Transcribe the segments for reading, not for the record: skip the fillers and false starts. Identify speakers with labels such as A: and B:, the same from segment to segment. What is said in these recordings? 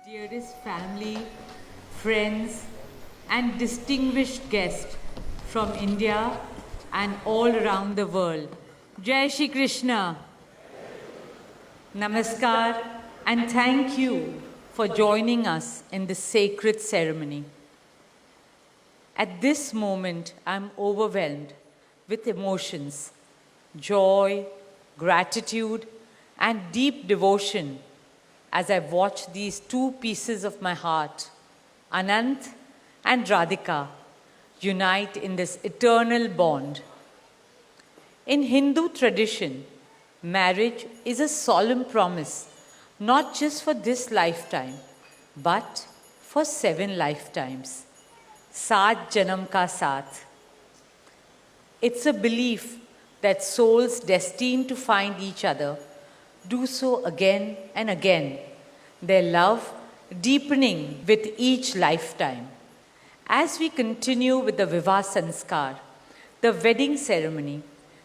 A: Dearest family, friends, and distinguished guests from India and all around the world. Jai Shri Krishna. Namaskar, and thank you for joining us in this sacred ceremony. At this moment, I'm overwhelmed with emotions, joy, gratitude, and deep devotion as I watch these two pieces of my heart, Anant and Radhika, unite in this eternal bond. In Hindu tradition, marriage is a solemn promise, not just for this lifetime, but for 7 lifetimes. Saat Janam Ka Saath. It's a belief that souls destined to find each other do so again and again, their love deepening with each lifetime. As we continue with the Vivah Sanskar, the wedding ceremony,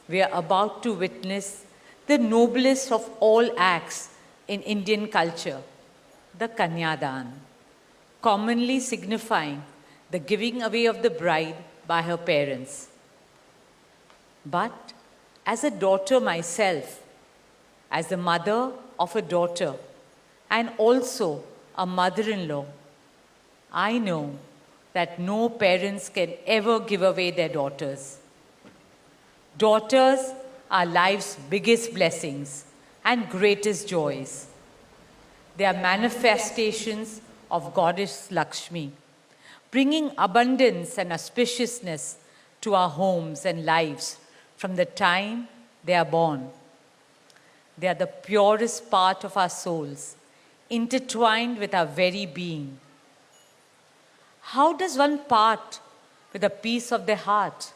A: we are about to witness the noblest of all acts in Indian culture, the Kanyadan, commonly signifying the giving away of the bride by her parents. But as a daughter myself, as the mother of a daughter and also a mother-in-law, I know that no parents can ever give away their daughters. Daughters are life's biggest blessings and greatest joys. They are manifestations of Goddess Lakshmi, bringing abundance and auspiciousness to our homes and lives from the time they are born. They are the purest part of our souls, intertwined with our very being. How does one part with a piece of their heart?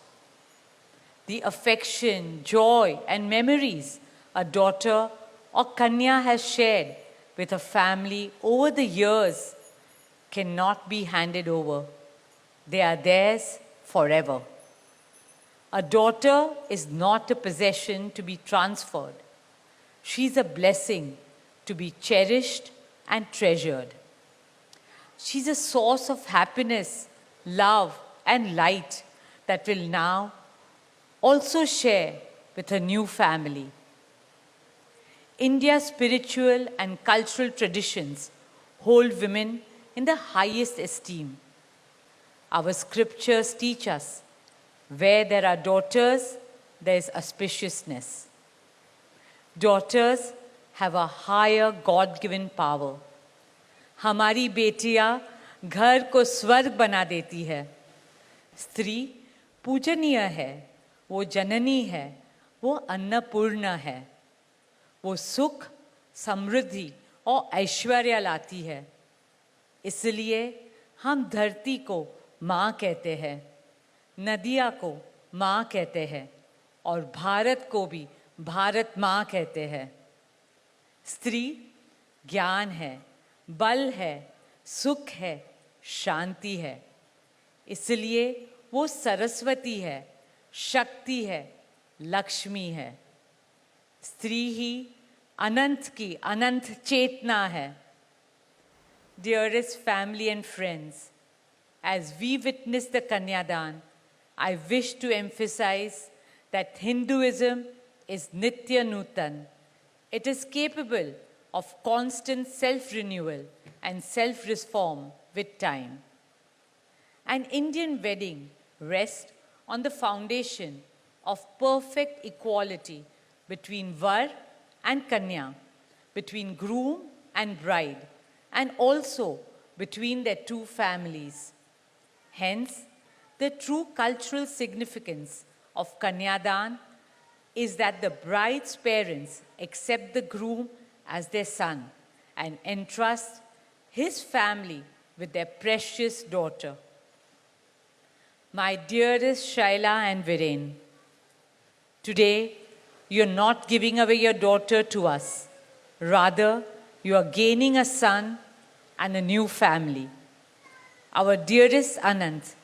A: The affection, joy, and memories a daughter or Kanya has shared with her family over the years cannot be handed over. They are theirs forever. A daughter is not a possession to be transferred. She is a blessing to be cherished and treasured. She's a source of happiness, love, and light that will now also share with her new family. India's spiritual and cultural traditions hold women in the highest esteem. Our scriptures teach us where there are daughters, there is auspiciousness. Daughters have a higher God-given power. हमारी बेटियां घर को स्वर्ग बना देती है. स्त्री पूजनीय है, वो जननी है, वो अन्नपूर्णा है. वो सुख, समृद्धि और ऐश्वर्य लाती है. इसलिए हम धरती को माँ कहते हैं, नदियाँ को माँ कहते हैं और भारत को भी भारत माँ कहते हैं. स्त्री ज्ञान है, बल है, सुख है, शांति है. इसलिए वो सरस्वती है, शक्ति है, लक्ष्मी है. स्त्री ही अनंत की अनंत चेतना है. Dearest family and friends, as we witness the Kanyadan, I wish to emphasize that Hinduism is Nitya Nutan. It is capable of constant self-renewal and self-reform with time. An Indian wedding rests on the foundation of perfect equality between Var and Kanya, between groom and bride, and also between their two families. Hence, the true cultural significance of Kanyadan is that the bride's parents accept the groom as their son and entrust his family with their precious daughter. My dearest Shaila and Viren, today you're not giving away your daughter to us. Rather, you are gaining a son and a new family. Our dearest Anant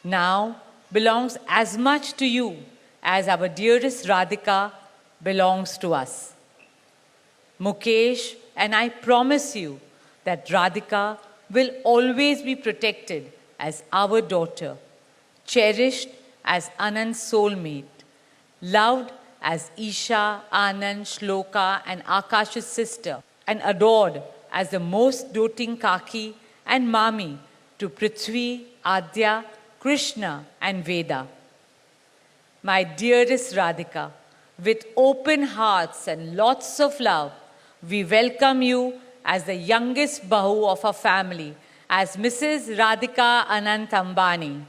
A: now belongs as much to you as our dearest Radhika belongs to us. Mukesh and I promise you that Radhika will always be protected as our daughter, cherished as Anand's soulmate, loved as Isha, Anand, Shloka, and Akash's sister, and adored as the most doting Kaki and Mami to Prithvi, Adya, Krishna, and Veda. My dearest Radhika, with open hearts and lots of love, we welcome you as the youngest Bahu of our family, as Mrs. Radhika Anant Ambani.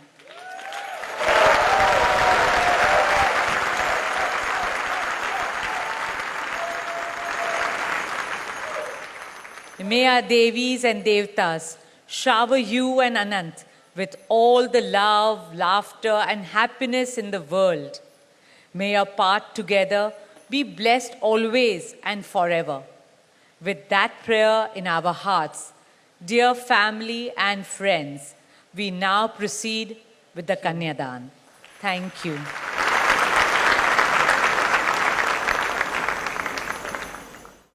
A: May our Devis and Devtas shower you and Anant with all the love, laughter, and happiness in the world. May your path together be blessed always and forever. With that prayer in our hearts, dear family and friends, we now proceed with the Kanyadan. Thank you.